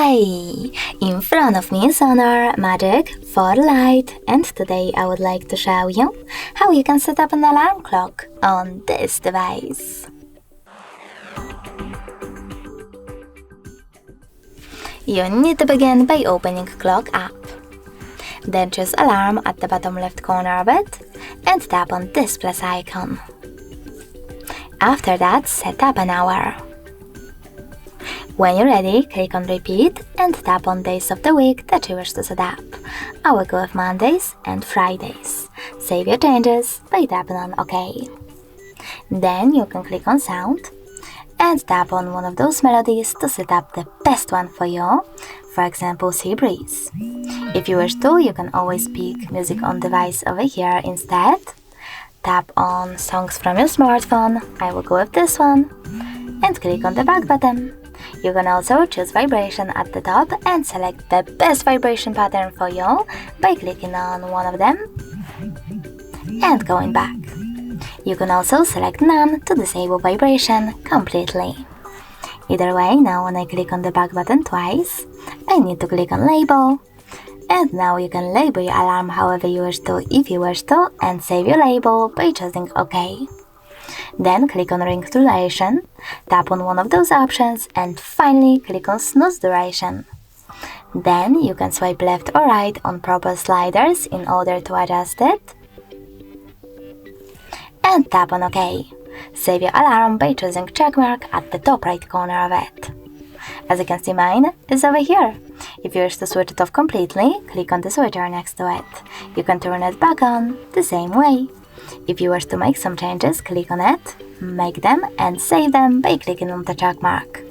Hi! In front of me is Honor Magic4 Lite, and today I would like to show you how you can set up an alarm clock on this device. You need to begin by opening Clock app. Then choose Alarm at the bottom left corner of it and tap on this plus icon. After that, set up an hour. When you're ready, click on Repeat and tap on days of the week that you wish to set up. I will go with Mondays and Fridays. Save your changes by tapping on OK. Then you can click on Sound and tap on one of those melodies to set up the best one for you, for example Sea Breeze. If you wish to, you can always pick music on device over here instead. Tap on Songs from your smartphone, I will go with this one, and click on the back button. You can also choose vibration at the top and select the best vibration pattern for you by clicking on one of them and going back. You can also select none to disable vibration completely. Either way, now when I click on the back button twice, I need to click on label. And now you can label your alarm however you wish to if you wish to, and save your label by choosing OK. Then click on ring duration, tap on one of those options, and finally click on snooze duration. Then you can swipe left or right on proper sliders in order to adjust it. And tap on OK. Save your alarm by choosing checkmark at the top right corner of it. As you can see, mine is over here. If you wish to switch it off completely, click on the switcher next to it. You can turn it back on the same way. If you wish to make some changes, click on it, make them and save them by clicking on the check mark.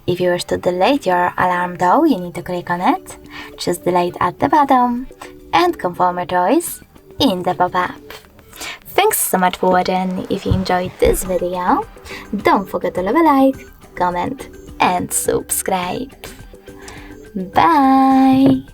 If you wish to delete your alarm though, you need to click on it, choose delete at the bottom and confirm your choice in the pop-up. Thanks so much for watching. If you enjoyed this video, don't forget to leave a like, comment and subscribe. Bye!